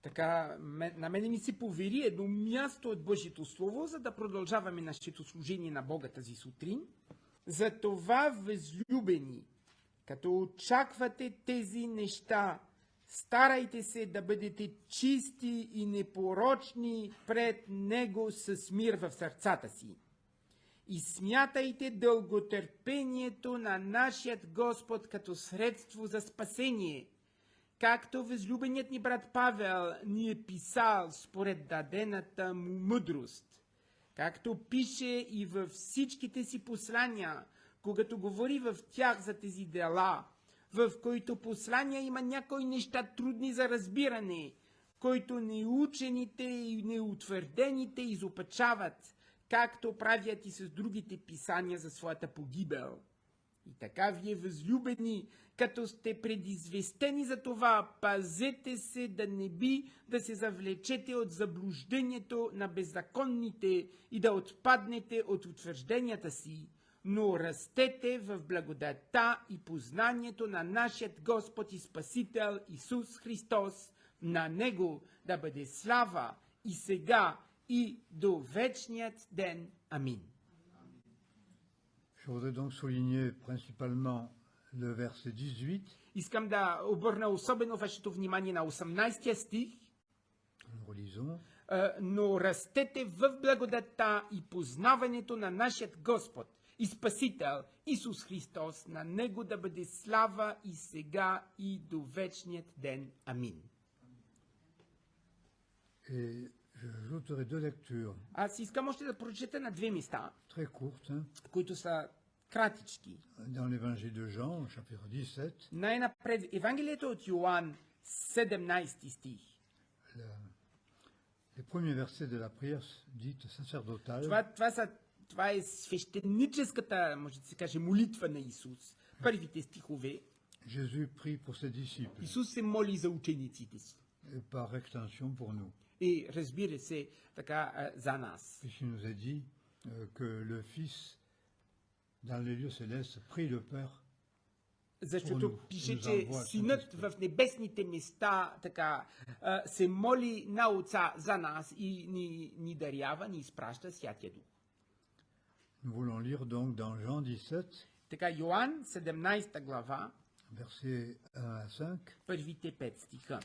Така, на мене ми се повери едно място от Божието Слово, за да продължаваме нашето служение на Бога тази сутрин. Затова, възлюбени, като очаквате тези неща, старайте се да бъдете чисти и непорочни пред Него с мир в сърцата си. И смятайте дълготърпението на нашият Господ като средство за спасение, както възлюбеният ни брат Павел ни е писал според дадената му мъдрост. Както пише и във всичките си послания, когато говори в тях за тези дела, в които послания има някои неща трудни за разбиране, които неучените и неутвърдените изопачават, както правят и с другите писания за своята погибел. И така, вие възлюбени, като сте предизвестени за това, пазете се да не би да се завлечете от заблуждението на беззаконните и да отпаднете от утвържденията си, но растете в благодата и познанието на нашият Господ и Спасител Исус Христос. На Него да бъде слава и сега, и до вечният ден. Амин. Je voudrais donc souligner principalement le verset 18. Искам да обърна особено вашето внимание на 18 стих. Nous relisons. Но растете в благодата и познаването на нашият Господ и Спасител Исус Христос. На Него да бъде слава и сега, и до вечният ден. Амин. Et j'ajouterai deux lectures Аз искам още да прочета на две места, très courtes които са кратички. dans l'évangile de Jean, chapitre 17. Най-напред Евангелието от Йоан, 17 стих. Les premiers versets de la prière dite sacerdotale. Това е свещеническата, може да се каже, молитва на Исус. Първите стихове. Jésus prie pour ses disciples Исус се моли за учениците си. et par extension pour nous. И разбира се, така за нас. Puisqu'il nous a dit que le Fils, dans les lieux célestes, prie le Père. Защото пише, че Синът в небесните места така се моли на Отца за нас и ни дарява, ни изпраща Святия Дух. Nous voulons lire donc dans Jean 17, Така, Йоан, 17 глава, versets 1 à 5. първите 5 стиха.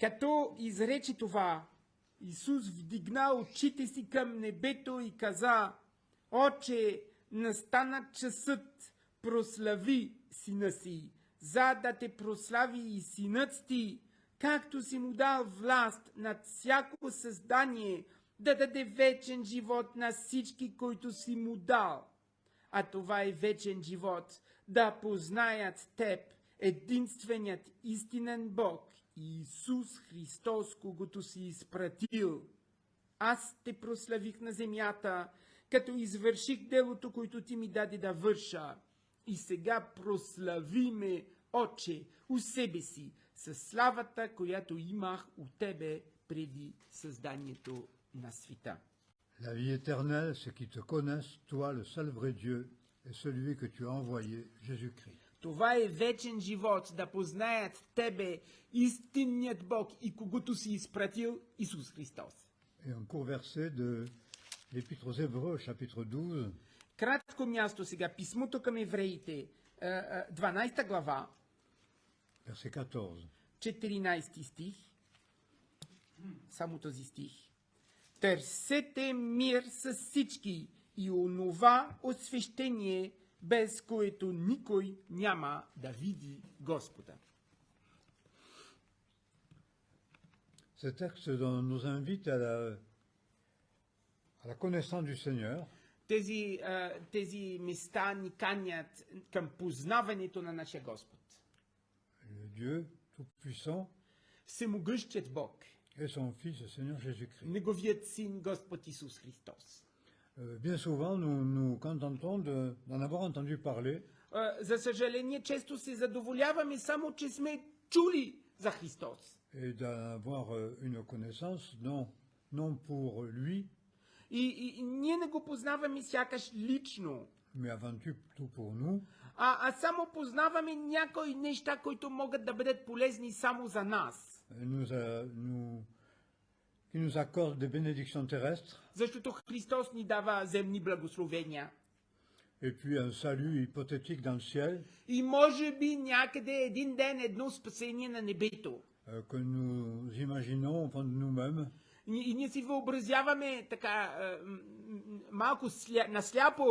Като изрече това, Исус вдигна очите си към небето и каза: Отче, настана часът, прослави сина си, за да те прослави и синът ти, както си му дал власт над всяко създание, да даде вечен живот на всички, които си му дал. А това е вечен живот, да познаят теб, единственият истинен Бог, Исус Христос, когото си изпратил. Аз те прославих на земята, като извърших делото, което ти ми даде да върша. И сега прослави ме, Отче, у себе си, със славата, която имах у тебе преди създанието на света. La vie éternelle, c'est qu'ils te connaissent, toi, le seul vrai Dieu, et celui que tu as envoyé, Jésus-Christ. Това е вечен живот, да познаят тебе, истинният Бог и когото си изпратил, Исус Христос. Et un court verset de l'Épître aux Hébreux, chapitre 12, Кратко място сега, писмото към евреите, 12 глава, verset 14. 14 стих, само този стих. Търсете мир с всички и онова освещение, без което никой няма да види Господа. Ce texte nous invite à la connaissance du Seigneur, Тези места ни канят към познаването на нашия Господ. le Dieu Tout-Puissant, Всемогъщият Бог, et son Fils, le Seigneur Jésus-Christ. Неговият Син Господ Исус Христос. Bien souvent, nous nous contentons d'en avoir entendu parler, За съжаление, често се задоволяваме само, че сме чули за Христос. et d'en avoir une connaissance, non pour lui, И ние не го познаваме сякаш лично, mais avant tout pour nous, а само познаваме някои неща, които могат да бъдат полезни само за нас. Qui nous accorde des bénédictions terrestres, Защото Христос ни дава земни благословения. et puis un salut hypothétique dans le ciel, И може би някъде един ден едно спасение на небето. que nous imaginons au fond de nous-mêmes, И ние си въобразяваме така малко насляпо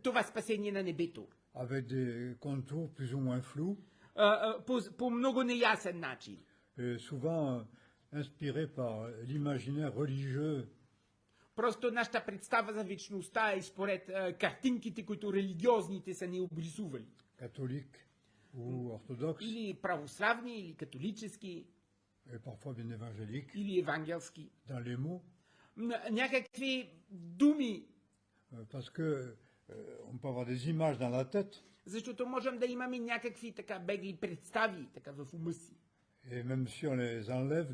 това спасение на небето. avec des contours plus ou moins flous, По много неясен начин. et souvent inspirés par l'imaginaire religieux Просто нашата представа за вечността е според картинките, които религиозните са ни обрисували. catholiques ou orthodoxes, Или православни, или католически, et parfois bien évangéliques, или евангелски. dans les mots, Някакви думи, parce que on peut avoir des images dans la tête, защото можем да имаме някакви така бегли представи така в ума си. et même si on les enlève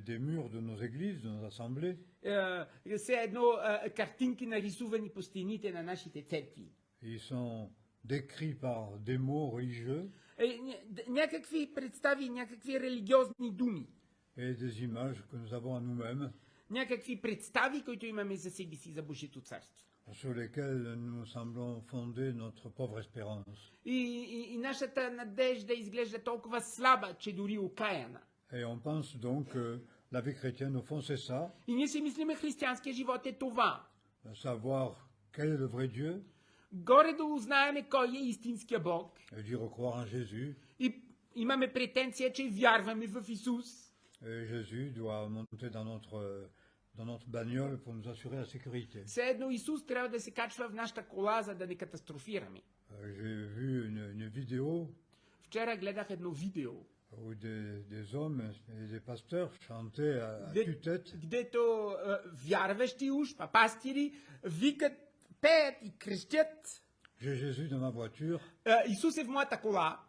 des murs de nos églises, de nos assemblées, Все едно картинки нарисувани по стените на нашите църкви. ils sont décrits par des mots religieux Някакви представи, някакви религиозни думи, et des images que nous avons à nous-mêmes, някакви представи, които имаме за себе си за Божието царство. sur lesquels nous semblons fonder notre pauvre espérance. И нашата надежда изглежда толкова слаба, че дори окаяна. Et on pense donc que la vie chrétienne, au fond, c'est ça, И ние си мислиме, християнския живот е това. savoir quel est le vrai Dieu, Горе да узнаеме кой е истинския Бог. et dire croire en Jésus. И имаме претенция, че вярваме в Исус. Et Jésus doit monter dans notre bagnole pour nous assurer la sécurité. Все едно Исус трябва да се качва в нашата кола, за да не катастрофираме. J'ai vu une vidéo Вчера гледах едно видео, où des hommes et des pasteurs chantaient à tue-tête гдето вярващи уж, пастири, викат, пеят и крещят: J'ai Jésus dans ma voiture, Исус е в моята кола,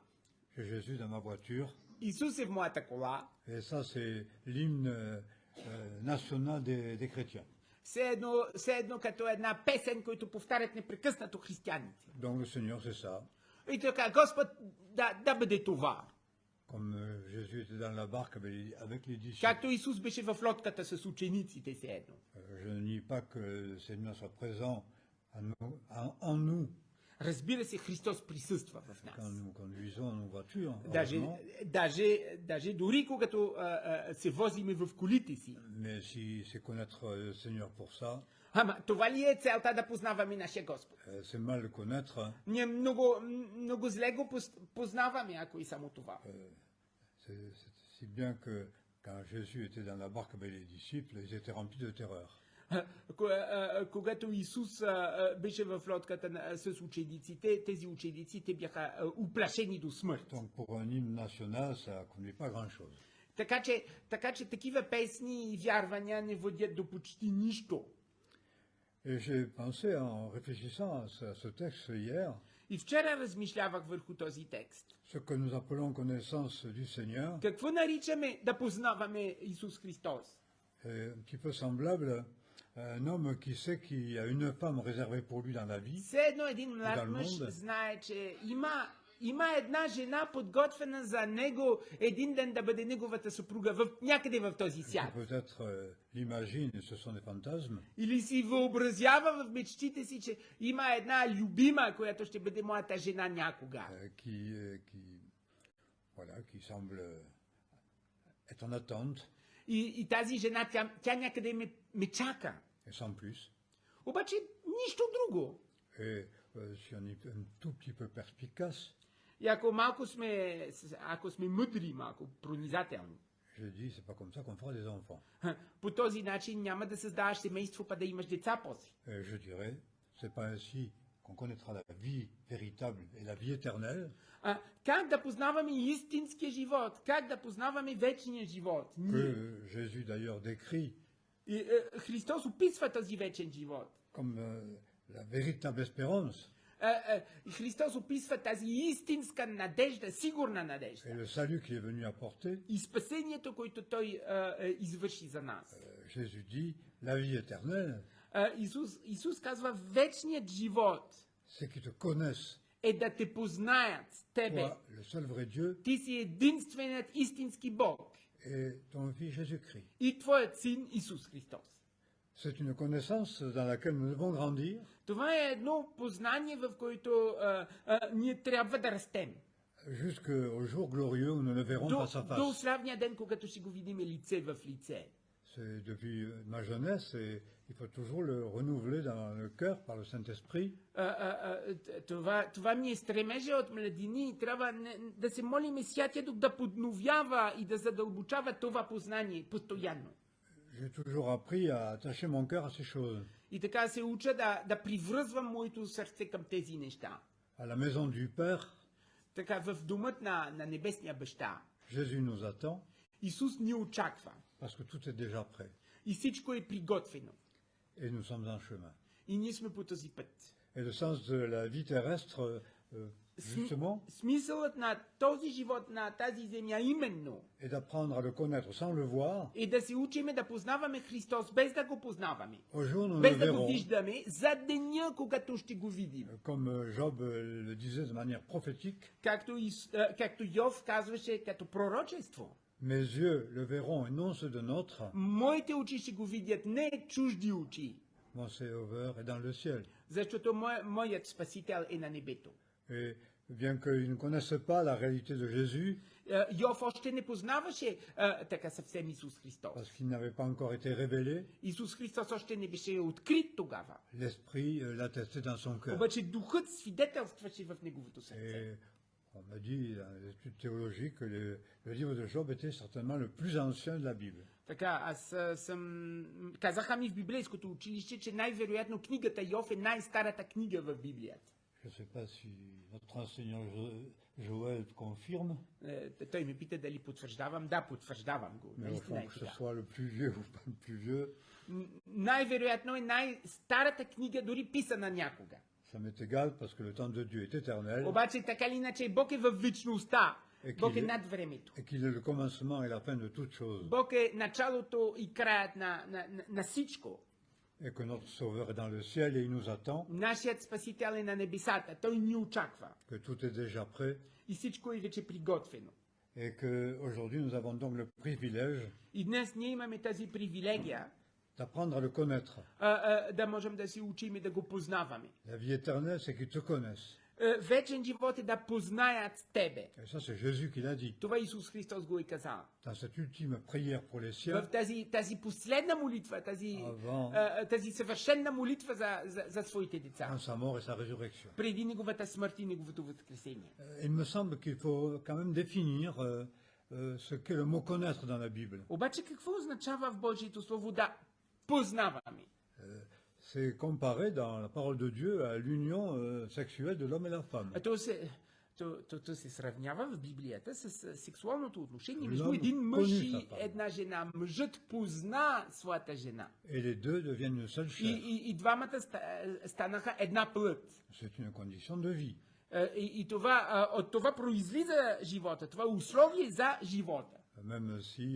j'ai Jésus dans ma voiture. Исус е в моята кола. Et ça, c'est l'hymne national des chrétiens. Все едно като една песен, който повтарят непрекъснато християните. Donc le Seigneur, c'est ça. И така, Господ, да бъде това. Comme Jésus était dans la barque avec les disciples. Както Исус беше в лодката с учениците, все едно. Je ne nie pas que le Seigneur soit présent en nous Разбира се, Христос присъства в quand нас. nous conduisons nos voitures. Даже дори когато се возиме в колите си. Mais si c'est connaître le Seigneur pour ça, Ама това ли е целта да познаваме нашия Господ? c'est mal le connaître. Ние много зле го познаваме, ако и само това. C'est si bien que quand Jésus était dans la barque avec les disciples, ils étaient remplis de terreur. Когато Исус беше в лодката с учениците, тези ученици те бяха уплашени до смърт. Donc pour un hymne national, ça ne conduit pas grand-chose. Така че такива песни и вярвания не водят до почти нищо. Et j'ai pensé en réfléchissant à ce texte hier, И вчера размишлявах върху този текст. ce que nous appelons connaissance du Seigneur, Какво наричаме да познаваме Исус Христос? est un petit peu semblable à un homme qui sait qu'il y a une femme réservée pour lui dans la vie, Все едно един млад мъж знае, че има една жена подготвена за него един ден да бъде неговата съпруга някъде в този свят. peut-être l'imagine, et ce sont des fantasmes, Или си въобразява в мечтите си, че има една любима, която ще бъде моята жена някога. qui semble être en attente, И тази жена, тя някъде ме чака. et sans plus. Обаче нищо друго. Et si on est un tout petit peu perspicace, И ако сме мъдри, малко пронизателни, je dis, c'est pas comme ça qu'on fera des enfants. по този начин няма да създаваш семейство, па да имаш деца после. Et je dirais, c'est pas ainsi qu'on connaîtra la vie véritable et la vie éternelle, Как да познаваме истинския живот? Как да познаваме вечния живот? que Jésus d'ailleurs décrit И Христос описва този вечен живот. comme la véritable espérance Христос описва тази истинска надежда, сигурна надежда. et le salut qu'il est venu apporter. И спасението, което Той извърши за нас. Jésus dit, la vie éternelle, Исус казва, вечният живот c'est qu'ils te connaissent, е да те познаят тебе. toi, le seul vrai Dieu, Ти си единственият истински Бог et ton Fils Jésus-Christ. и твоят син Исус Христос. C'est une connaissance dans laquelle nous devons grandir, Това е едно познание, в което ние трябва да растем. jusqu'au jour glorieux où nous le verrons face à До face. славния ден, когато ще го видим лице в лице. C'est depuis ma jeunesse et il faut toujours le renouveler dans le cœur par le Saint-Esprit. Това ми е стремежа от младини. Трябва да се молим Святия Дух да подновява и да задълбочава това познание постоянно. J'ai toujours appris à attacher mon cœur à ces choses. И така се уча да привръзвам моето сърце към тези неща. À la maison du Père, Така в домът на небесния баща Jésus nous attend Исус ни очаква parce que tout est déjà prêt и всичко е приготвено. et nous sommes en chemin. И ние сме по този път. Et le sens de la vie terrestre, justement, Смисълът на този живот, на тази земя именно est d'apprendre à le connaître sans le voir. е да се учиме да познаваме Христос без да го познаваме. Au jour nous le Без да го verrons, виждаме, за деня, когато ще го видим. comme Job le disait de manière prophétique, Както Йов казваше като пророчество. mes yeux le verront et non ceux de notre. Моите очи ще го видят, не чужди очи. Mon Sauveur est dans le ciel. Защото моят Спасител е на небето. Et bien qu'ils ne connaissent pas la réalité de Jésus, Йов още не познаваше така съвсем Исус Христос. parce qu'il n'avait pas encore été révélé, Исус Христос още не беше открит тогава. l'Esprit l'attestait dans son cœur. Обаче духът свидетелстваше в неговото сърце. Et on m'a dit dans les études théologiques que le livre de Job était certainement le plus ancien de la Bible. Така, аз съм... Казаха ми в библейското училище, че най-вероятно книгата Йов е най-старата книга в Библията. Je ne sais pas si notre enseignant Joël confirme, Той ме пита дали потвърждавам. Да, потвърждавам го. mais au Наистина fond, е que ce така. soit le plus vieux ou pas le plus vieux, Най-вероятно е най-старата книга, дори писана някога. ça m'est égal parce que le temps de Dieu est éternel Обаче така или иначе Бог е във вечността. Бог е qu'il над времето. et qu'il est le commencement et la fin de toutes choses, Бог е началото и краят на всичко. et que notre Sauveur est dans le ciel et il nous attend, Нашият Спасител е на небесата. Той ни очаква. que tout est déjà prêt, И всичко е вече приготвено. et qu'aujourd'hui nous avons donc le privilège И днес ние имаме тази привилегия d'apprendre à le connaître. да можем да се учим и да го познаваме. La vie éternelle, c'est qu'ils te connaissent. Вечен живот е да познаят тебе. Et ça, c'est Jésus qui l'a dit. Това Исус Христос го е казал. Dans cette ultime prière pour les siens, В тази последна молитва, Avant. тази съвършена молитва за своите деца. dans sa mort et sa résurrection. Преди неговата смърт и неговото възкресение. Il me semble qu'il faut quand même définir ce qu'est le mot connaître dans la Bible. Обаче какво означава в Божието Слово да познаваме? C'est comparé dans la parole de Dieu à l'union sexuelle de l'homme et la femme. То се сравнява в Библията с сексуалното отношение между L'homme един мъж connaît и sa femme. една жена. Мъжът позна своята жена. Et les deux deviennent une seule chair. И двамата станаха една плът. C'est une condition de vie. И от това произлиза живота. Това е условие за живота. Même si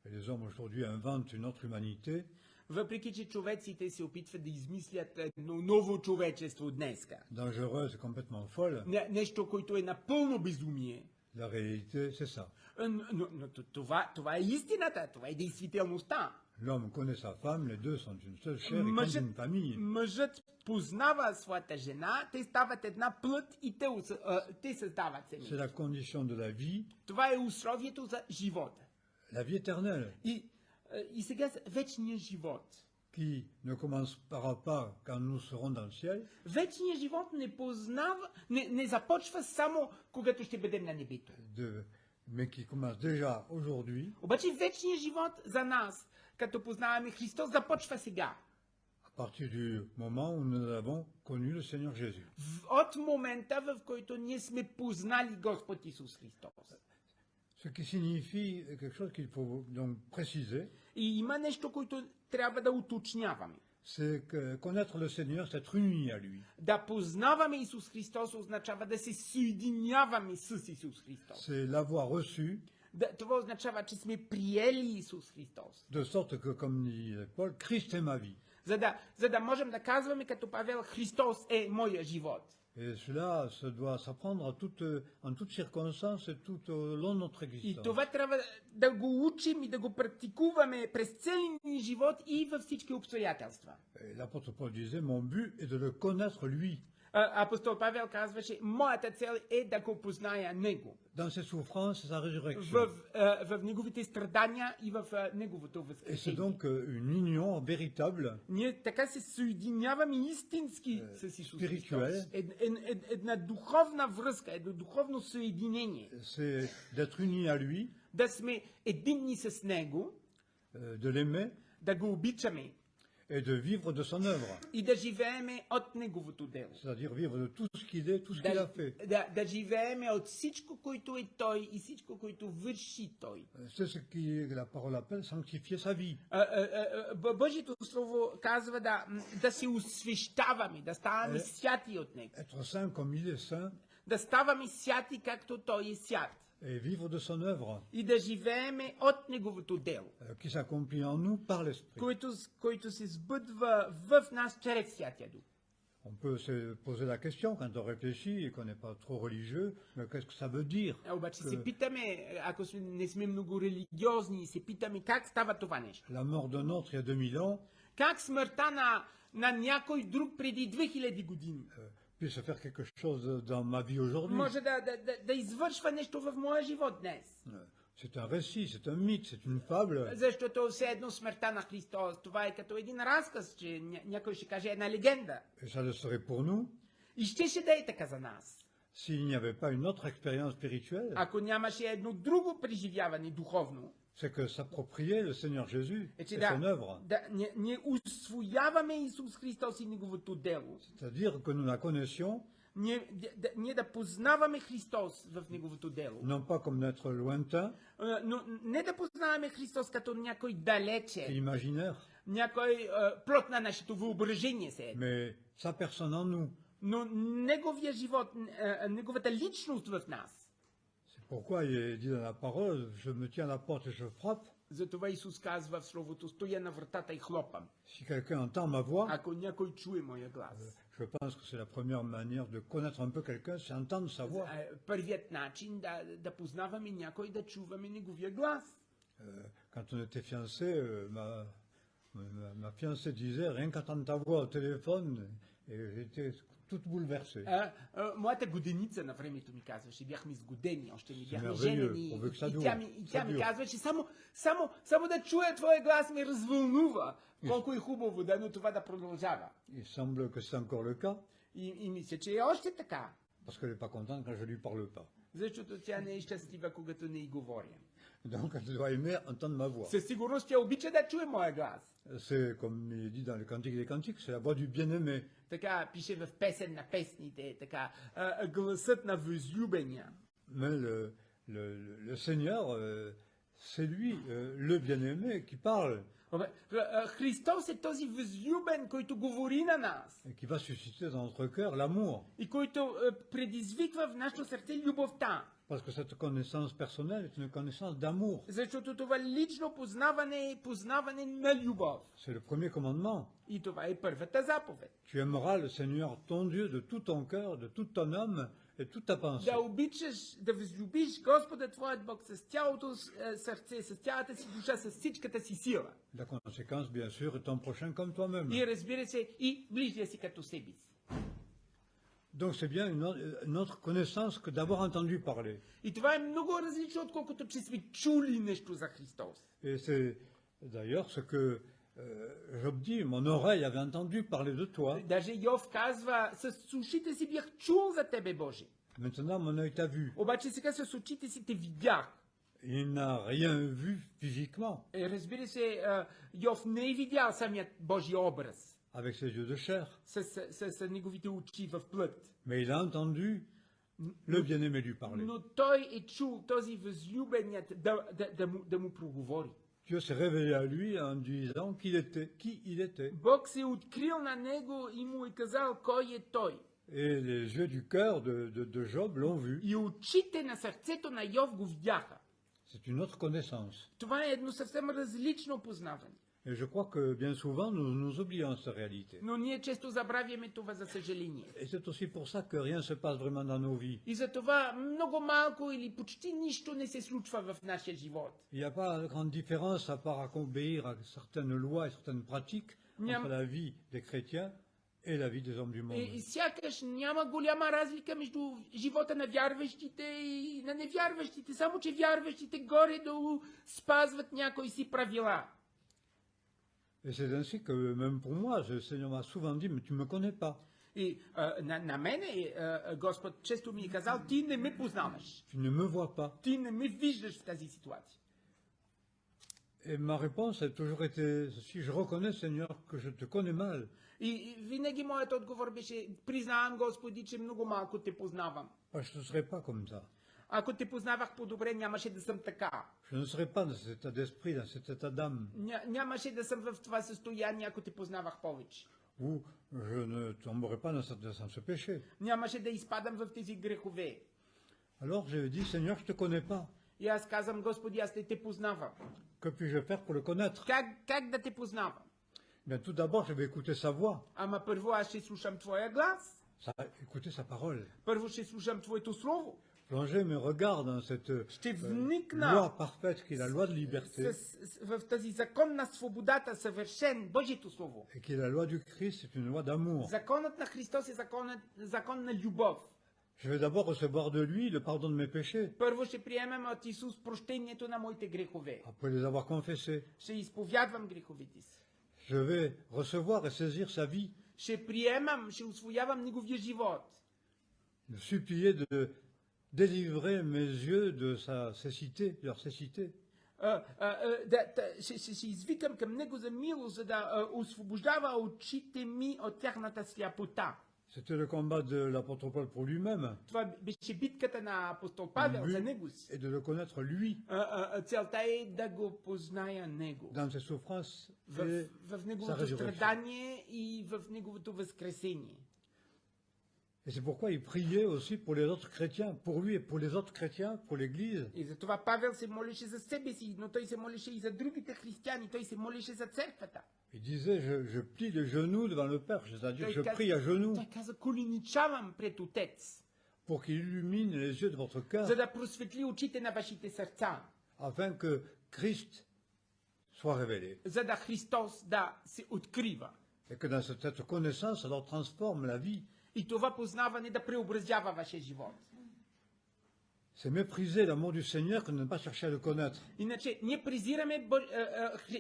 les hommes aujourd'hui inventent une autre humanité, Въпреки че човеците се опитват да измислят едно ново човечество днеска. dangereuse et complètement folle, Нещо, което е напълно безумие. la réalité, c'est ça. Но това е истината, това е действителността. L'homme connaît sa femme, les deux sont une seule chair et comme une famille. Мъжът познава своята жена, те стават една плът и те създават C'est семейство. la condition de la vie, Това е условието за живота. la vie éternelle, И сега вечният живот. qui ne commencera pas quand nous serons dans le ciel, Вечният живот не започва само когато ще бъдем на небето. mais qui commence déjà aujourd'hui, Обаче вечният живот за нас, като познаваме Христос, започва сега. à partir du moment où nous avons connu le Seigneur Jésus. От момента, в който ние сме познали Господ Исус Христос. Ce qui signifie quelque chose qu'il faut donc préciser, И има нещо, което трябва да уточняваме. c'est que connaître le Seigneur, c'est être uni à lui. Да познаваме Исус Христос означава да се съединяваме с Исус Христос. C'est l'avoir reçu, Това означава, че сме приели Исус Христос. de sorte que, comme dit Paul, Christ est ma vie. За да можем да казваме като Павел, Христос е моя живот. Et cela se doit s'apprendre en toutes circonstances et tout au long de notre И existence. това трябва да го учим и да го практикуваме през целия ни живот и във всички обстоятелства. Et l'apôtre Paul disait, mon but est de le connaître lui, Апостол Павел казваше, моята цел е да го позная него. dans ses souffrances et sa résurrection. В неговите страдания и в неговото Et c'est възкресение. donc une union véritable, Ние така се съединяваме истински с Исус спиритуел. Христос. Една духовна връзка, едно духовно съединение. c'est d'être uni à lui, Да сме единни с Него, de l'aimer да го обичаме et de vivre de son œuvre, и да живееме от Неговото дело. c'est-à-dire vivre de tout ce qu'il est, tout ce qu'il a fait. Да живееме от всичко, което е Той и всичко, което върши Той. C'est ce que la parole appelle sanctifier sa vie. Божието Слово казва да се освещаваме, да ставаме святи от Него. Être saint comme il est saint Да ставаме святи, както Той е свят. et vivre de son œuvre, И да живееме от Неговото дело, qui s'accomplit en nous par l'Esprit. който се сбъдва в нас чрез Святия Дух. On peut se poser la question quand on réfléchit et qu'on n'est pas trop religieux, mais qu'est-ce que ça veut dire Обаче се питаме, ако не сме много религиозни, се питаме как става това нещо. La mort d'un autre il y a 2000 ans Как смъртта на някой друг преди 2000 години puisse faire quelque chose dans ma vie aujourd'hui. може да извършва нещо в моя живот днес. C'est un récit, c'est un mythe, c'est une fable. Защото все едно смъртта на Христос, това е като един разказ, че някой ще каже една легенда. Et ça le serait pour nous И щеше да е така за нас. s'il n'y avait pas une autre expérience spirituelle. Ако нямаше едно друго преживяване духовно, C'est que s'approprier le Seigneur Jésus е, et че son œuvre. ние усвояваме Исус Христос и Неговото дело. C'est-à-dire que nous la connaissions, Ние да познаваме Христос в Неговото дело. non pas comme d'être lointain, Но не да познаваме Христос като някой далече, imaginaire, някой плод на нашето въображение се. mais sa personne en nous. Но Неговия живот, Неговата личност в нас. C'est pourquoi il est dit dans la parole, je me tiens à la porte et je frappe. Затова Исус казва в Словото, стоя на вратата и хлопам. Si quelqu'un entend ma voix, Ако някой чуе моя глас. je pense que c'est la première manière de connaître un peu quelqu'un, c'est entendre sa voix. Първият начин да познаваме някой, да чуваме неговия глас. Quand on était fiancés, ma fiancée disait, rien qu'entendre ta voix au téléphone, et j'étais toute bouleversée. Моята годеница на времето ми казваше, бяхме сгодени, още не бяхме merveilleux, женени. on veut que ça И dure, тя ça ми dure. казваше, само да чуя твоя глас ме развълнува. Колко е хубаво но това да продължава. Il semble que c'est encore le cas, И мисля, че е още така. parce qu'elle n'est pas contente quand je lui parle pas. Защото тя не е щастлива, когато не й говоря. Donc elle doit aimer entendre ma voix. Със сигурност тя обича да чуе моя глас. C'est comme il est dit dans le Cantique des Cantiques, c'est la voix du bien-aimé. Така пише в песен на песните, така, гласът на възлюбения. Mais le Seigneur, c'est lui, le bien-aimé, qui parle Христос е този възлюбен, който говори на нас et qui va susciter dans notre cœur l'amour. и който предизвиква в нашето сърце любовта. Parce que cette connaissance personnelle est une connaissance d'amour. Защото това лично познаване е познаване на любов. C'est le premier commandement. И това е първата заповед. Tu aimeras le Seigneur ton Dieu de tout ton cœur, de toute ton âme et toute ta pensée. Да обичаш, да възлюбиш Господа твоят Бог с цялото сърце, с цялата си душа, с всичката си сила. La conséquence, bien sûr, est ton prochain comme toi-même. И разбира се, и ближния си като себе си. Donc c'est bien une autre connaissance que d'avoir entendu parler. И това е много различно, отколкото че сме чули нещо за Христос. Et c'est d'ailleurs ce que Job dit, mon oreille avait entendu parler de toi, Даже Йов казва, с ушите си бях чул за тебе, Боже. maintenant mon œil t'a vu. Обаче сега с очите си те видях. Il n'a rien vu physiquement, Разбира се, Йов не е видял самият Божий образ avec ses yeux de chair, с неговите очи в плът. mais il a entendu le bien-aimé lui parler. Но той е чул този възлюбеният да му проговори. Dieu s'est révélé à lui en disant qui il était. Бог се е открил на него и му е казал кой е той. Et les yeux du cœur de Job l'ont vu. И очите на сърцето на Йов го видяха. C'est une autre connaissance. Това е едно съвсем различно познаване. Et je crois que bien souvent, nous oublions cette réalité. Но ние често забравяме това, за съжаление. Et c'est aussi pour ça que rien ne se passe vraiment dans nos vies. И затова много малко или почти нищо не се случва в нашия живот. Il n'y a pas de grande différence à part obéir à certaines lois et certaines pratiques entre la vie des chrétiens et la vie des hommes du monde. И сякаш няма голяма разлика между живота на вярващите и на невярващите, само че вярващите горе-долу спазват някои си правила. Et c'est ainsi que même pour moi, le Seigneur m'a souvent dit, mais tu ne me connais pas. И на мене Господ често ми е казал, ти не ме познаваш. Tu ne me vois pas. Ти не ме виждаш в тази ситуация. Et ma réponse a toujours été, si je reconnais, Seigneur, que je te connais mal, И винаги моят отговор беше, признавам, Господи, че много малко те познавам. je ne serai pas comme ça. Ако те познавах по-добре, нямаше да съм така. Je ne serai pas dans cet état d'esprit, dans cet état d'âme, Нямаше да съм в това състояние, ако те познавах повече. où je ne tomberai pas dans ce péché. Нямаше да изпадам в тези грехове. Alors je dis, Seigneur, je ne te connais pas. И аз казвам, Господи, аз не те познавам. Que puis-je faire pour le connaître? Как да те познавам? Bien, tout d'abord, je vais écouter sa voix, Ама първо аз ще слушам Твоя глас. écouter sa parole. Първо ще слушам Твоето Слово. Plonger mes regards dans cette Ще вникна loi parfaite qui est la loi de liberté в тази закон на свободата, съвършен, Божието Слово. et qui est la loi du Christ, c'est une loi d'amour. Законът на Христос е закон на любов. Je vais d'abord recevoir de lui le pardon de mes péchés, Първо ще приемем от Исус прощението на моите грехове. après les avoir confessés. Ще изповядвам греховете си. Je vais recevoir et saisir sa vie, Ще приемам, ще усвоявам Неговия живот. de supplier de délivrer mes yeux de sa cécité, de leur cécité. Ще извикам към Него за милост, за да освобождава очите ми от тяхната сляпота. C'était le combat de l'apôtre Paul pour lui-même, Това беше битката на апостол Павел за него си. et de le connaître lui, Целта е да го позная Него. dans ses souffrances В et sa Неговото résurrection. страдание и в Неговото възкресение. Et c'est pourquoi il priait aussi pour les autres chrétiens, pour lui et pour les autres chrétiens, pour l'Église. И затова Павел се молеше за себе си, но той се молеше и за другите християни, той се молеше за църквата. Il disait, je plie les genoux devant le Père, c'est-à-dire je Той prie à genoux Той каза, коленичавам пред Отец, pour qu'il illumine les yeux de votre cœur, за да просветли очите на вашите сърца, afin que Christ soit révélé. за да Христос да се открива. Et que dans cette connaissance, alors transforme la vie. И това познаване да преобразява вашия живот. C'est mépriser l'amour du Seigneur que de ne pas chercher à le connaître. Иначе, ние презираме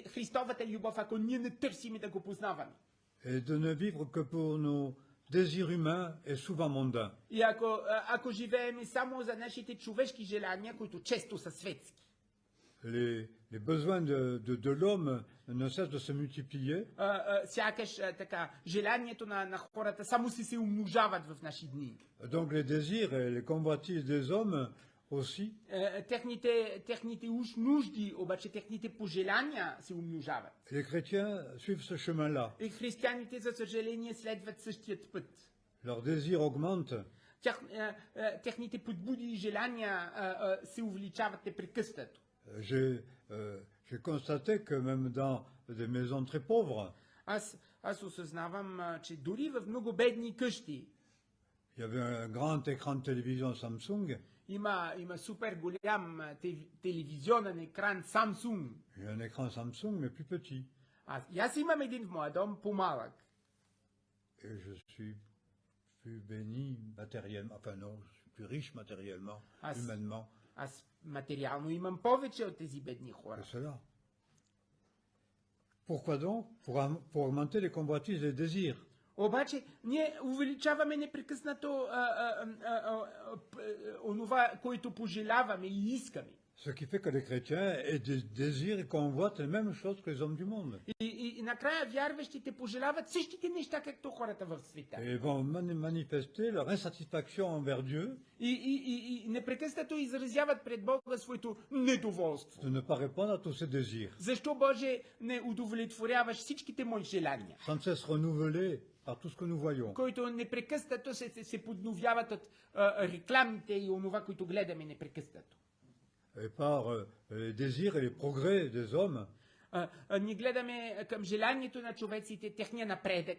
Христовата любов, ако ние не търсиме да го познаваме. Et de ne vivre que pour nos désirs humains et souvent mondains. И ако живееме само за нашите човешки желания, които често са светски. Les besoins de l'homme ne cessent de se multiplier. Сякаш така, желанието на хората само се умножават в наши дни. Donc les désirs et les convoitises des hommes aussi. Техните уж нужди, обаче техните пожелания се умножават. Les chrétiens suivent ce chemin-là. И християните, за съжаление, следват същият път. Leurs désirs augmentent. Техните подбуди и желания се увеличават непрекъснато. J'ai constaté que même dans des maisons très pauvres, Аз осъзнавам, че дори в много бедни къщи il y avait un grand écran de télévision Samsung, има супер голям телевизионен екран Samsung. j'ai un écran Samsung mais plus petit. Аз имам един в моя дом, по-малък. Et je suis plus béni matériellement, enfin non, je suis plus riche matériellement, humainement, Аз материално имам повече от тези бедни хора. que cela. Pourquoi donc? Pour augmenter les convoitises et les désirs. Обаче ние увеличаваме непрекъснато онова, което пожелаваме и искаме. Ce qui fait que les chrétiens aient des désirs et convoitent les mêmes choses que les hommes du monde. И накрая вярващите пожелават същите неща, както хората в света. Et vont manifester leur insatisfaction envers Dieu И непрекъснато изразяват пред Бога своето недоволство. de ne pas répondre à tous ces désirs, Защо, Боже, не удовлетворяваш всичките мои желания, sans cesse renouvelés par tout ce que nous voyons. които непрекъснато се подновяват от рекламите и онова, които гледаме непрекъснато. Et par les désirs et les progrès des hommes, Ние гледаме към желанието на човеците, техния напредък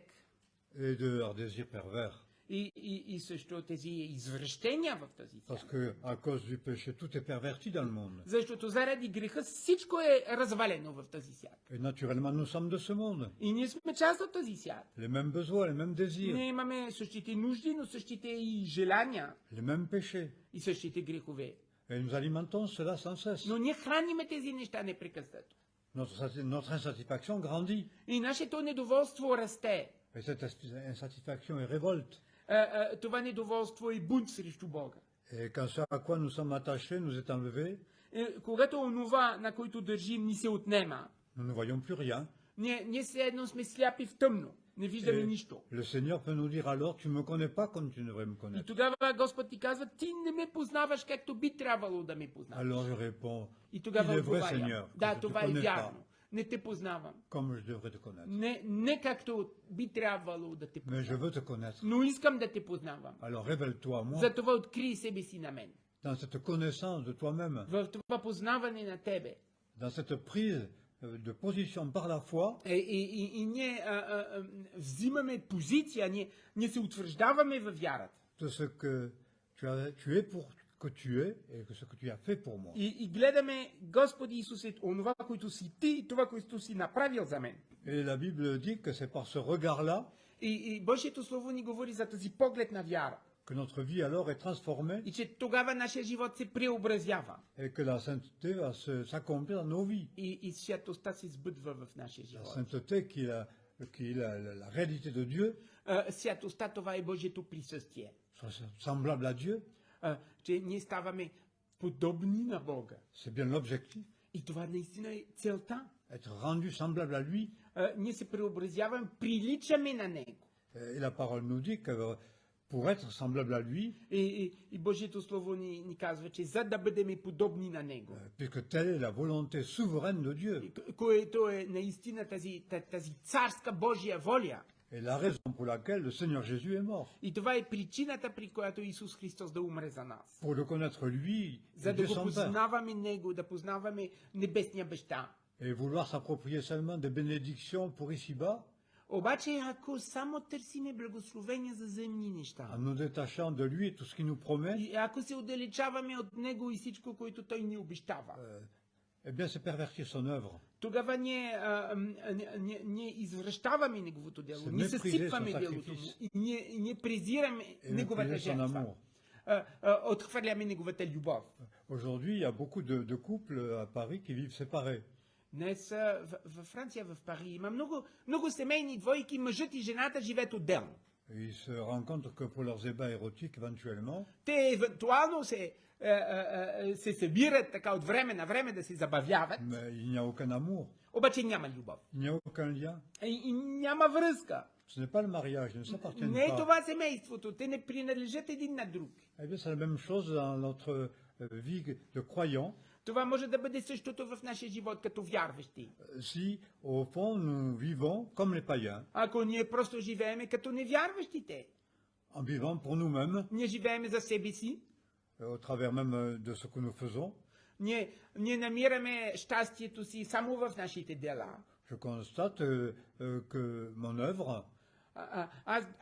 et de leurs désirs pervers. и също тези извращения в този Parce свят. que à cause du péché, tout est perverti dans le monde. Защото заради греха всичко е развалено в този свят. Et naturellement, nous sommes de ce monde. И ние сме част от този свят. Les mêmes besoins, les mêmes désirs, Ние имаме същите нужди, но същите и желания les mêmes péchés. и същите грехове. Et nous alimentons cela sans cesse. Но ние храниме тези неща непрекъснато. Notre insatisfaction grandit. И нашето недоволство расте. Et cette insatisfaction est révolte. Това недоволство е бунт срещу Бога. Et quand ce à quoi nous sommes attachés nous est enlevé, Когато онова, на който държим, ни се отнема, nous ne voyons plus rien. ние все едно сме сляпи в тъмно. Не виждаме Et нищо. le Seigneur peut nous dire alors, tu ne me connais pas comme tu devrais me И connaître. тогава Господ ти казва, ти не ме познаваш както би трябвало да ме познаваш. Alors je réponds, И il тогава est vrai отговарям, Seigneur, que да, je ne te това е connais pas вярно. Не те познавам. comme je devrais te connaître. Не както би трябвало да те Mais je познавам. veux te connaître. Но искам да те познавам. Alors révèle-toi à moi Затова открий себе си на мен. dans cette connaissance de toi-même, В това познаване на тебе. dans cette prise de position par la foi, И ние взимаме позиция, ние се утвърждаваме във вярата. de ce que tu es pour que tu es et que ce que tu as fait pour moi. И гледаме, Господи Исусе, онова, което си ти и това, което си направил за мен. Et la Bible dit que c'est par ce regard-là И Божието Слово ни говори за тази поглед на вяра. que notre vie alors est transformée И че тогава нашия живот се преобразява. et que la sainteté va s'accomplir dans nos vies. И святостта се сбъдва в нашия La живот. sainteté qui est la réalité de Dieu, Святостта, това е Божието присъствие. soit semblable à Dieu, Че ние ставаме подобни на Бога. c'est bien l'objectif. И това наистина е целта. Être rendu semblable à lui. Ние се преобразяваме, приличаме на Него. Et la parole nous dit que pour être semblable à lui, И Божието Слово ни казва, че за да бъдем подобни на Него, puisque telle est la volonté souveraine de Dieu, което е наистина тази царска Божия воля. et la raison pour laquelle le Seigneur Jésus est mort, И това е причината, при която Исус Христос да умре за нас. pour le connaître lui, За et да Dieu го son Père, познаваме Него, да познаваме Небесния баща. et vouloir s'approprier seulement des bénédictions pour ici-bas, Обаче, ако само търсиме благословения за земни неща, en nous détachant de lui et tout ce qu'il nous promet, и ако се отдалечаваме от Него и всичко, което Той ни обещава, eh bien c'est pervertir son œuvre. тогава ние извръщаваме Неговото дело, Се ние мépриser съсипваме son делото му sacrifice. и ние презираме Et Неговата mépriser son жертва. amour. Отхвърляме Неговата любов. Aujourd'hui, il y a beaucoup de couples à Paris qui vivent séparés. Днес във Франция, в Пари, има много семейни двойки, мъжът и жената живеят отделно. Et ils se rencontrent que pour leurs ébats érotiques éventuellement, Те евентуално се събират така от време на време да се забавяват, mais il n'y a aucun amour, обаче няма любов. il n'y a aucun lien. И няма връзка. Ce n'est pas le mariage, ils ne s'appartiennent Не е pas. това семейството. Те не принадлежат един на друг. Eh bien, c'est la même chose dans notre vie de croyant. Това може да бъде същото в нашия живот като вярващи. Si, au fond, nous vivons comme les païens, Ако ние просто живееме като невярващите, en vivant pour nous-mêmes, ние живееме за себе си, au travers même de ce que nous faisons, ние намираме щастието си само в нашите дела. je constate que mon œuvre,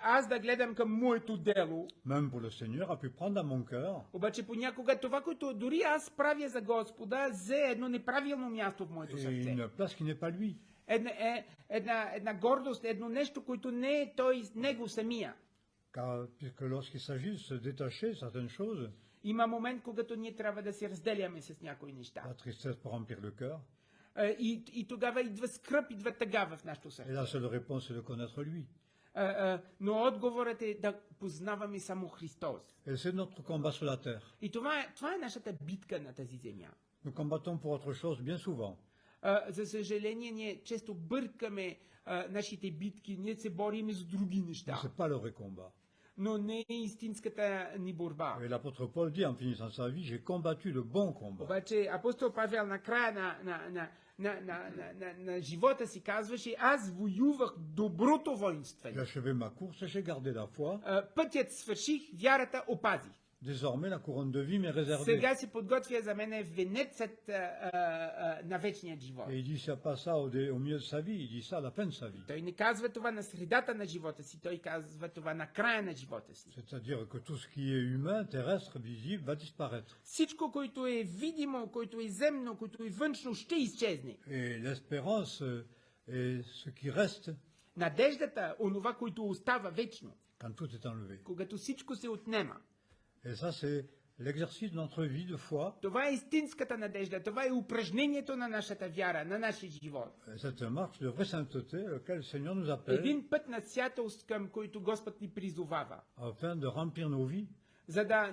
Аз да гледам към моето дело, même pour le Seigneur, a pu prendre dans mon cœur обаче понякога това, което дори аз правя за Господа, взе едно неправилно място в моето et сърце. une place qui n'est pas lui. Една гордост, едно нещо, което не е той, него самия. Car puisque lorsqu'il s'agit de se détacher de certaines choses, Има момент, когато ние трябва да се разделяме с някои неща. la tristesse peut remplir le cœur, И тогава идва скръп, идва тъга в нашето et сърце. la seule réponse est de connaître lui. Но отговорът е да познаваме само Христос. Et c'est notre combat sur la terre. И това е нашата битка на тази земя. Nous combattons pour autre chose bien souvent. За съжаление, ние често бъркаме нашите битки, ние се бориме с други Mais неща. ce n'est pas le vrai combat. Но не е истинската ни борба. Et l'apôtre Paul dit en finissant sa vie, j'ai combattu le bon combat. Обаче апостол Павел на края на живота си казваше, аз воювах доброто воинство. J'ai achevé ma course, j'ai gardé la foi, Пътят свърших, вярата опазих. désormais la couronne de vie m'est réservée. Сега се подготвя за мен венецът на вечния живот. Et il dit ça pas ça au milieu de sa vie, il dit ça à la fin de sa vie. Той не казва това на средата на живота си, той казва това на края на живота си. C'est-à-dire que tout ce qui est humain, terrestre, visible, va disparaître. Всичко, което е видимо, което е земно, което е външно, ще изчезне. Et l'espérance est ce qui reste Надеждата, онова, което остава вечно, quand tout est enlevé. когато всичко се отнема. Et ça, c'est l'exercice de notre vie de foi. Това е истинската надежда, това е упражнението на нашата вяра, на нашия живот. Et cette marche de vraie sainteté auquel le Seigneur nous appelle Един път на святост, към който Господ ни призовава, afin de remplir nos vies за да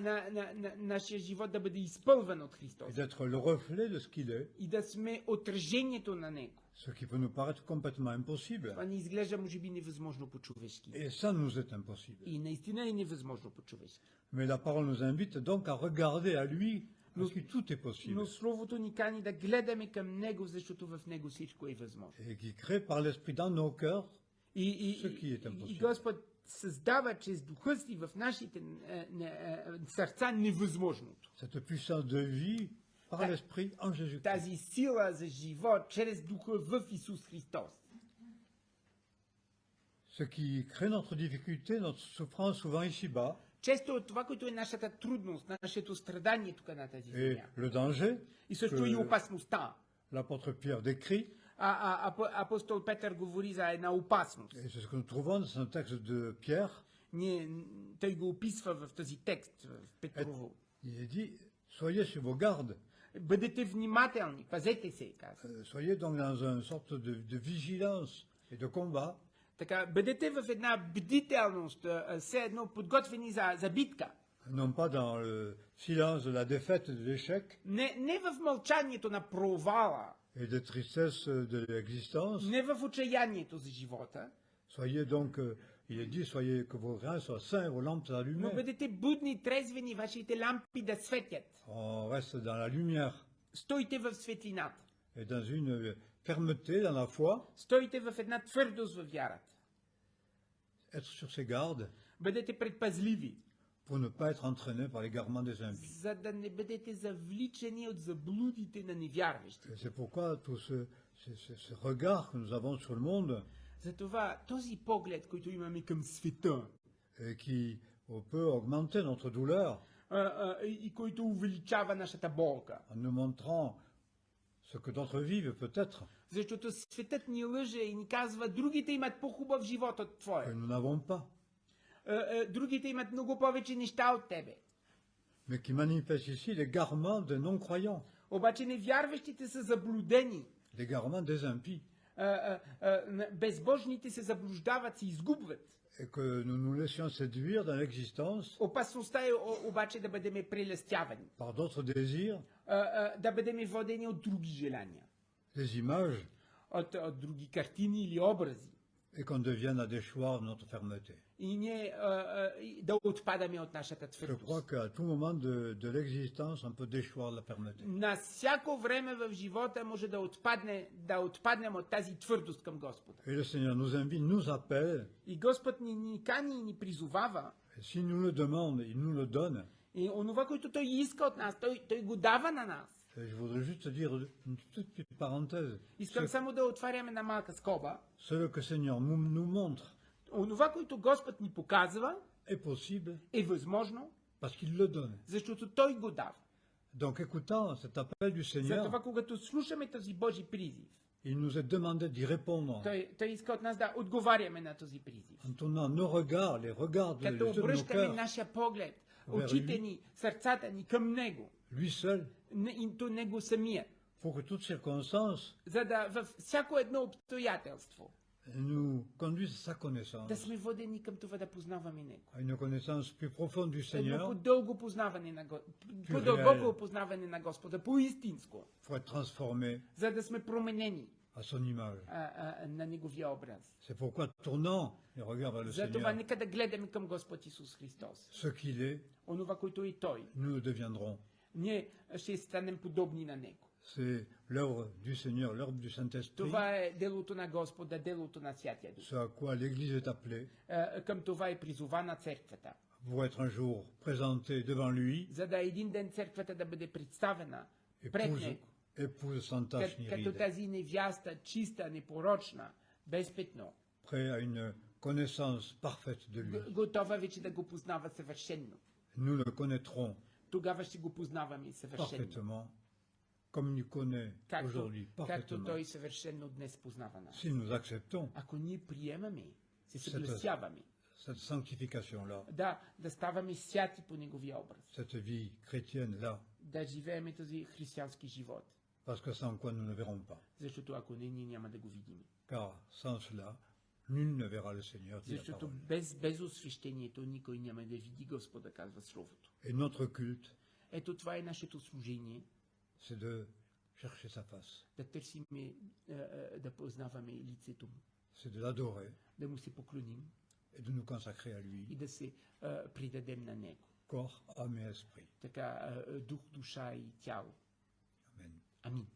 нашия живот да бъде изпълван от Христос et d'être le reflet de ce qu'il est, и да сме отражението на Него. ce qui peut nous paraître complètement impossible. Това ни изглежда, може би, невъзможно по-човешки. Et ça nous est impossible. И наистина е невъзможно по-човешки. Mais la parole nous invite donc à regarder à lui, parce que tout est possible. Но Словото ни кани да гледаме към Него, защото в Него всичко е възможно. Et qui crée par l'Esprit dans nos cœurs И ce qui est impossible. Господ създава чрез духа си в нашите сърца невъзможното. Cette puissance de vie par l'Esprit en Jésus-Christ. Тази сила за живот чрез духа в Исус Христос. Ce qui crée notre difficulté, notre souffrance souvent ici-bas, Често това, което е нашата трудност, нашето страдание тук на тази et земя. le danger И също и que опасността. l'apôtre Pierre décrit, Апостол Петър говори за една опасност. et c'est ce que nous trouvons dans un texte de Pierre, Той го описва в този текст, в Петрово. il est dit, soyez sur vos gardes, Бъдете внимателни, пазете се, казва. soyez donc dans une sorte de vigilance et de combat, Така, бъдете в една бдителност, все едно подготвени за битка. non pas dans le silence de la défaite et de l'échec Не в мълчанието на провала, et de tristesse de l'existence. не в отчаянието за живота, Soyez donc, il est dit, soyez que vos grains soient sains et vos lampes но allumées. бъдете будни, трезвени, вашите лампи да светят. On reste dans la lumière Стойте в светлината. et dans une fermeté dans la foi, Стойте в една твърдост във вярата. être sur ses gardes Бъдете предпазливи, pour ne pas être entraîné par l'égarement des impies. за да не бъдете завличани от заблудите на невярващи. Et c'est pourquoi tout ce regard que nous avons sur le monde Затова този поглед, който имаме към света, et qui peut augmenter notre douleur и който увеличава нашата болка. en nous montrant ce que d'autres vivent peut-être, Защото светът ни лъже и ни казва, другите имат по-хубав живот от que твоя. nous n'avons pas, Другите имат много повече неща от тебе. mais qui manifeste ici l'égarement des non-croyants, Обаче невярващите са заблудени. l'égarement des impies, Безбожните се заблуждават, се изгубват. et que nous nous laissions séduire dans l'existence Опасността е обаче да бъдем прелестявани, par d'autres désirs, да бъдем водени от други желания, des images, от други картини или образи. et qu'on devienne à déchoir notre fermeté. И ние да отпадаме от нашата Je твърдост. crois qu'à tout moment de l'existence, on peut déchoir la fermeté. На всяко време в живота може да отпаднем от тази твърдост към Господа. Et le Seigneur nous invite, nous appelle, И Господ ни кани и ни призовава. et si nous le demande, il nous le donne. И онова, което Той иска от нас, Той го дава на нас. Et je voudrais juste dire une toute petite parenthèse. Искам само да отваряме една малка скоба. Ce que le Seigneur nous montre Онова, което Господ ни показва, est possible е възможно, parce qu'il le donne. защото Той го дава. Donc écoutant cet appel du Затова, Seigneur, когато слушаме този Божи призив, il nous est demandé d'y répondre Той иска от нас да отговаряме на този призив. en tournant nos regards, les regards Като de nos обръщаме cœurs, нашия поглед, vers очите lui. ни, сърцата ни към Него, lui seul, и то Него самия, pour que toute circonstance за да във всяко едно обстоятелство nous conduise à sa да connaissance, сме водени към това да познаваме Него. à une connaissance plus profonde du Едно Seigneur, по-дълго познаване на реално. по-дълбоко опознаване на Господа, по-истинско, pour être transformé за да сме променени à son image. на Неговия образ. C'est pourquoi, tournant les regards vers le Затова Seigneur, нека да гледаме към Господ Исус Христос. ce qu'il est, Онова, което и Той. nous le deviendrons. Ние ще станем подобни на Него. C'est l'œuvre du Seigneur, l'œuvre du Saint-Esprit, Това е делото на Господа, делото на Святия Дух. ce à quoi l'Église est appelée, Към това е призована църквата. pour être un jour présenté devant lui, за да един ден църквата да бъде представена пред épouse, него, épouse sans tache ni като ride, тази невяста, чиста, непорочна, без петно, prêt à une connaissance parfaite de lui. готова вече да го познава съвършенно. Nous le connaîtrons Тогава ще го познаваме съвършенно. parfaitement, comme il nous connaît aujourd'hui Както parfaitement. той съвършенно днес познава нас. Si nous acceptons Ако ние приемаме, се Cette- съгласяваме, cette sanctification-là, да ставаме святи по неговия образ, cette vie chrétienne-là, да живеем този християнски живот, parce que sans quoi nous ne verrons pas. защото ако не, ние няма да го видим. Car sans cela, nul ne verra le Seigneur, dit la Защото parole. без освещението никой няма да види Господа, казва Словото. Et notre culte, Ето това е нашето служение, c'est de chercher sa face, да търсиме, да познаваме лицето му, c'est de l'adorer да му се поклоним et de nous consacrer à lui, и да се придадем на него. corps, âme et esprit. Така, дух, душа и тяло. Amen. Амин.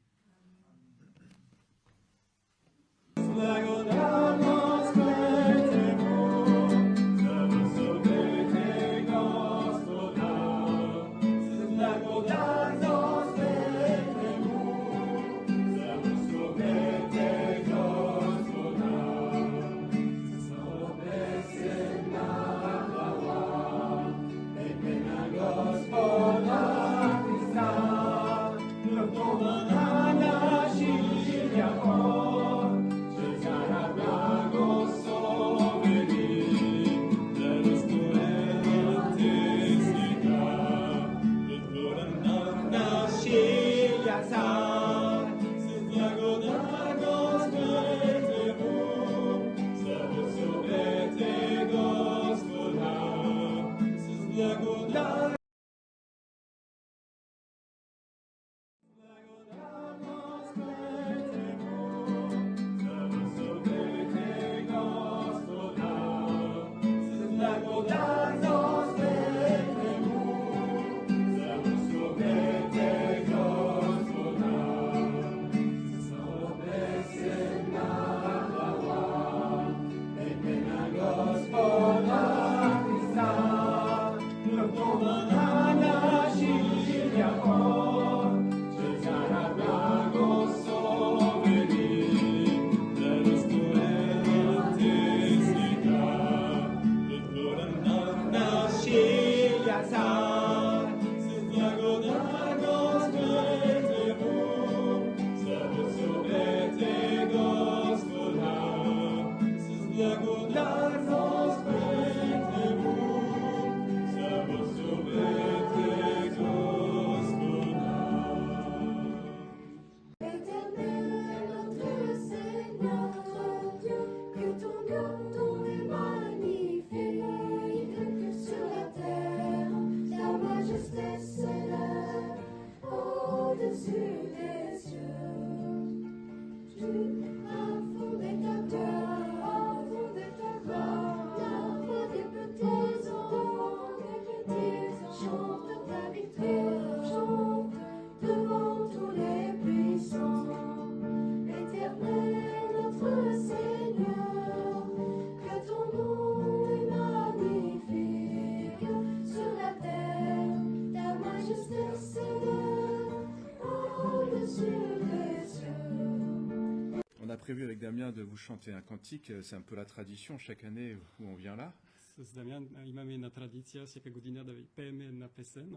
On a prévu avec Damien de vous chanter un cantique, c'est un peu la tradition chaque année où on vient là. С Дамян имаме една традиция всяка година да ви пееме една песен.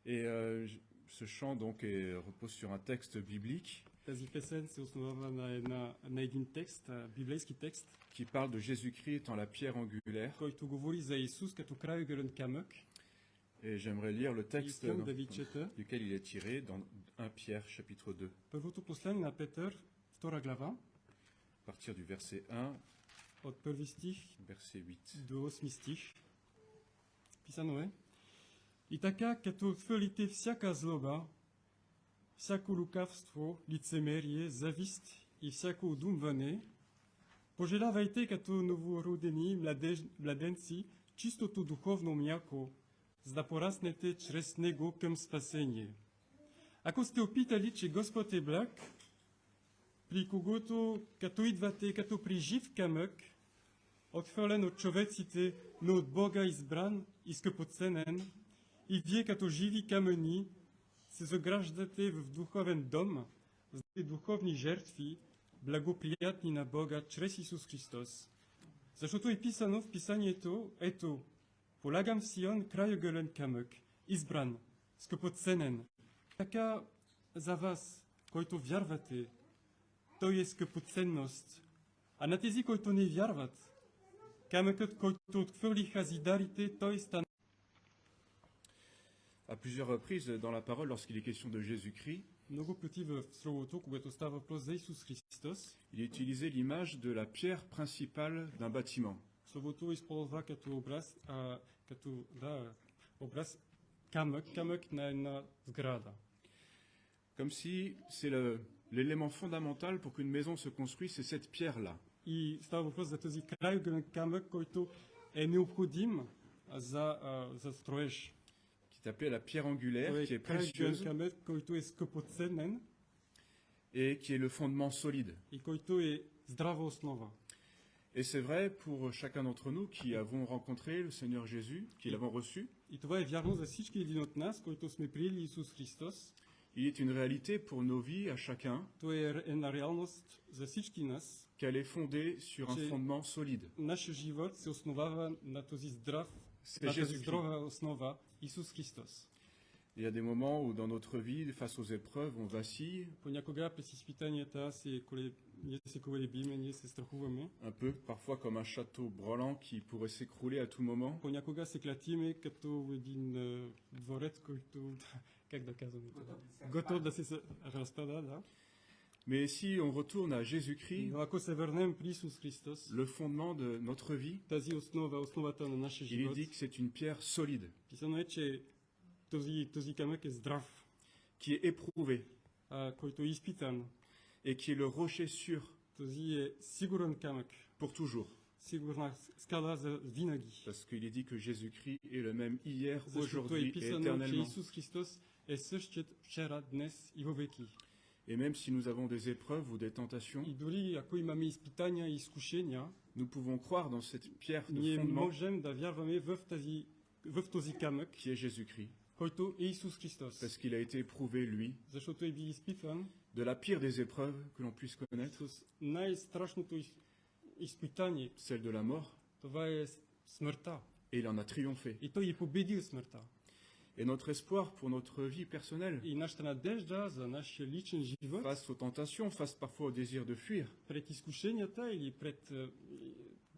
Et ce chant donc repose sur un texte biblique Тази песен се основава на един текст, библейски текст, qui parle de Jésus-Christ étant la pierre angulaire. който говори за Исус като краеугълен камък. Et j'aimerais lire le texte Искам да ви чета duquel il est tiré dans 1 Pierre chapitre 2, първото послание на Петър, 2 глава, à partir du verset 1, от първи стих verset 8. до 8 стих. Писано е: И така, като отхвърлите всяка злоба, всяко лукавство, лицемерие, завист и всяко удумване, пожелавайте като новородени младенци чистото духовно мляко, за да пораснете чрез него към спасение. Ако сте опитали, че Господ е благ, при когото като идвате като при жив камък, Otchwelen od човеците, но от Бога избран и скъпоценен, и вие като живи камъни се заграждате в духовен дом, за духовни жертви, благоприятни на Бога чрез Исус Христос. Защото е писано в Писанието, ето, полагам в Сион краеугълен камък, избран, скъпоценен. Така за вас, който вярвате, той е скъпоценност. А на тези, които не вярват, камъкът, който отхвърлиха зидарите, той стана. À plusieurs reprises dans la parole, lorsqu'il est question de Jésus-Christ, Много пъти в Словото, когато става въпрос за Исус Христос, il est utilisé l'image de la pierre principale d'un bâtiment. Словото използва като образ камък на една сграда. Comme si c'est l'élément fondamental pour qu'une maison se construise, c'est cette pierre-là. И става въпрос за този краеугълен камък, който е необходим за строеж. Qui est appelée la pierre angulaire, Той qui е est краеугълен précieuse камък, който е скъпоценен et qui est le fondement solide. и който е здрава основа. Et c'est vrai pour chacun d'entre nous qui avons rencontré le Seigneur Jésus, qui l'avons reçu. И това е вярно за всички един от нас, които сме приели Исус Христос. Il est une réalité pour nos vies à chacun, Той е една реалност за всички нас. qu'elle est fondée sur un J'ai- fondement solide. Нашия живот се основава на този C'est на тази Jésus-Christ. здрава основа Исус Христос. Il y a des moments où dans notre vie, face aux épreuves, on vacille Понякога през изпитанията ние се колебиме, ние се страхуваме. un peu, parfois comme un château brûlant qui pourrait s'écrouler à tout moment. Понякога се клатиме като един дворец, който, как да казваме това? Готов да се разпада, да. Mais si on retourne à Jésus-Christ, Но ако се върнем при Исус Христос, le fondement de notre vie, тази основата на нашия il est живот, dit que c'est une pierre solide, писано е, че този камък е здрав, qui est éprouvée който е изпитан. et qui est le rocher sûr Този е сигурен камък, pour toujours. сигурна скала за винаги. Parce qu'il est dit que Jésus-Christ est le même hier, Защото е aujourd'hui et писано, че éternellement. Исус Христос е същият вчера, днес и вовеки. Et même si nous avons des épreuves ou des tentations, И дори ако имаме изпитания и изкушения, nous pouvons croire dans cette pierre de ние fondement можем да вярваме в този камък, qui est Jésus-Christ. който е Исус Христос. Parce qu'il a été éprouvé, lui, Защото е бил изпитан de la pire des épreuves que l'on puisse connaître, с най-страшното изпитание. celle de la mort, Това е смъртта. et il en a triomphé. И той е победил смъртта. Et notre espoir pour notre vie personnelle, И нашата надежда за нашия личен живот, face aux tentations, face parfois au désir de fuir, пред изкушенията или пред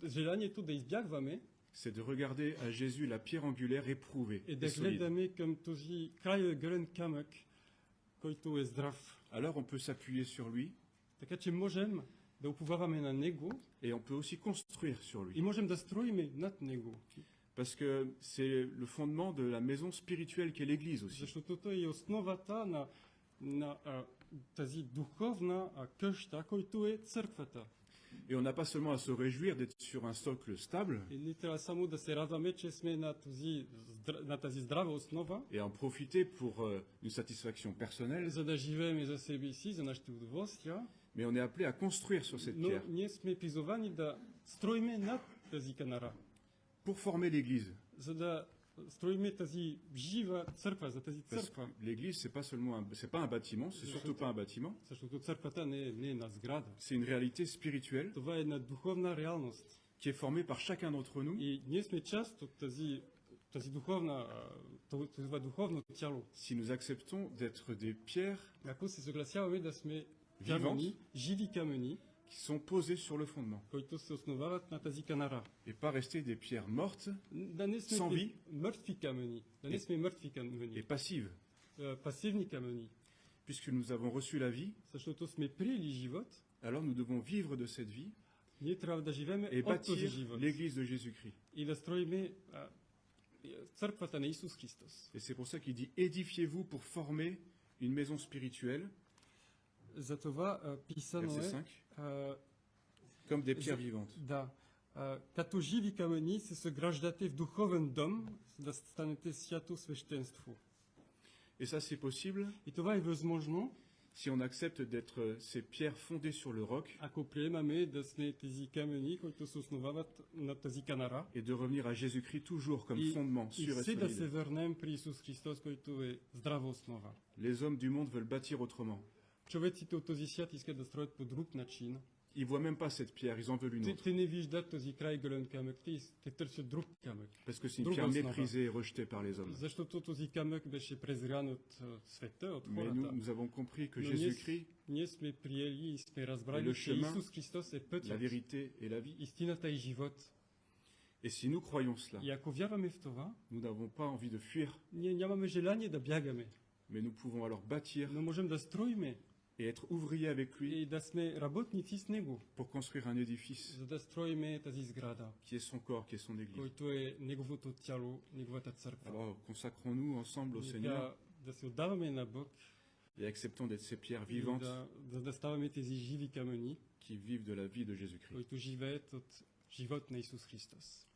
желанието да избягваме, c'est de regarder à Jésus la pierre angulaire éprouvée е et да solide. гледаме към този краеугълен камък, който е здрав. Alors on peut s'appuyer sur lui Така че можем да уповаваме на него et on peut aussi construire sur и lui. можем да строиме над него. Parce que c'est le fondement de la maison spirituelle qu'est l'Église aussi. Защото той е основата на тази духовна къща, който е църквата. Et on n'a pas seulement à se réjouir d'être sur un socle stable И ние трябва само да се радваме, че сме на тази здрава основа, et en profiter pour une satisfaction personnelle, за да живеем за себе си, за нашите удоволствия, mais on est appelé à construire sur cette но pierre ние сме призовани да строиме над тази канара, pour former l'Église. за да строиме тази жива църква, за тази Parce que църква. l'Église, c'est pas seulement c'est pas un bâtiment, c'est surtout pas un bâtiment, Защото църквата не е една сграда. c'est une réalité spirituelle Това е една духовна реалност. qui est formée par chacun d'entre nous. И ние сме част от тази духовна, това духовно тяло. Si nous acceptons d'être des pierres Ако се съгласяваме да сме Вивант. камъни, живи камъни, qui sont posées sur le fondement, които се основават на тази канара. et pas rester des pierres mortes Да не сме Sans vie. мъртви камъни, да не сме мъртви et камъни, passives. пасивни камъни, Puisque nous avons reçu la vie, защото сме приели живот, alors nous devons vivre de cette vie ние трябва да живеем et от този bâtir живот l'Église de Jésus-Christ. и да строиме църквата на Исус Христос. Et c'est pour ça qu'il dit édifiez-vous pour former une maison spirituelle, Затова писано verset е, 5, comme des pierres vivantes. да, като живи камъни се съграждате в духовен дом, за да станете свято свещенство. Et ça, c'est possible И това е възможно, si on accepte d'être ces pierres fondées sur le roc Ако приемаме да сме тези камъни, които се основават на тази канара, et de revenir à Jésus-Christ toujours comme и, fondement и sûr et все да се solide. върнем при Исус Христос, който е здрава основа. Les hommes du monde veulent bâtir autrement. Човеците от този свят искат да строят по друг начин. Ils voient même pas cette pierre, ils en veulent une autre. Те не виждат този крайгален камък, те търсят друг камък. Parce que c'est une Друга pierre основа. méprisée et rejetée par les hommes. Защото този камък беше презрян от света, от Mais хората. nous avons compris que Но Jésus-Christ, ние сме приели и сме Et разбрали, le че chemin, Исус Христос е la пътят, vérité et la vie. истината и живот. Et si nous croyons cela, И ако вярваме в това, nous n'avons pas envie de fuir, ние нямаме желание да бягаме, mais nous pouvons alors bâtir но можем да строиме et être ouvriers avec lui и да сме работници с Него, pour construire un édifice за да строиме тази сграда, qui est son corps, qui est son église. който е Неговото тяло, Неговата църква. Alors consacrons-nous ensemble au Seigneur Нека да се отдаваме на Бог et acceptons d'être ces pierres и vivantes да ставаме тези живи камъни, qui vivent de la vie de Jésus-Christ. които живеят от живот на Исус Христос.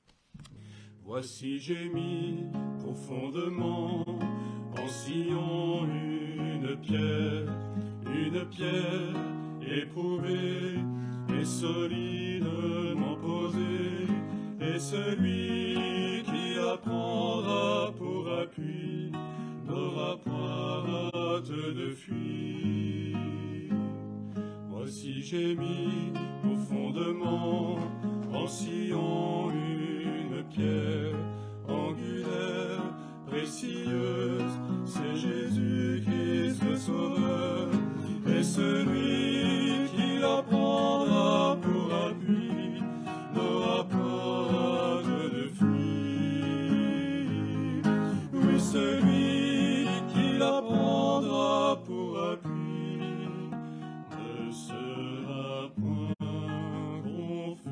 Voici j'ai mis pour fondement en Sion une pierre éprouvée et solidement posée, et celui qui la prendra pour appui n'aura point hâte de fuir. Voici j'ai mis au fondement en Sion une pierre angulaire, précieuse, c'est Jésus-Christ le Sauveur, et celui qui la prendra pour appui n'aura pas hâte de fuir. Oui, celui qui la prendra pour appui ne sera point confus.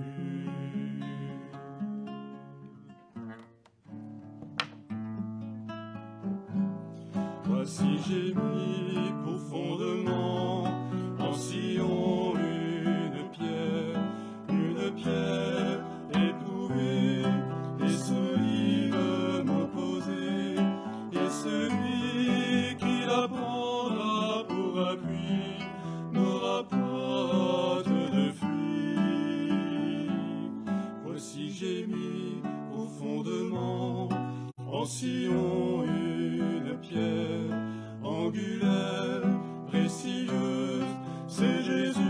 Voici j'ai mis pour fondement en Sion une pierre éprouvée et solidement posée, et celui qui la prendra pour appui n'aura pas hâte de fuir. Voici j'ai mis au fondement en Sion une pierre angulaire, précieuse, c'est Jésus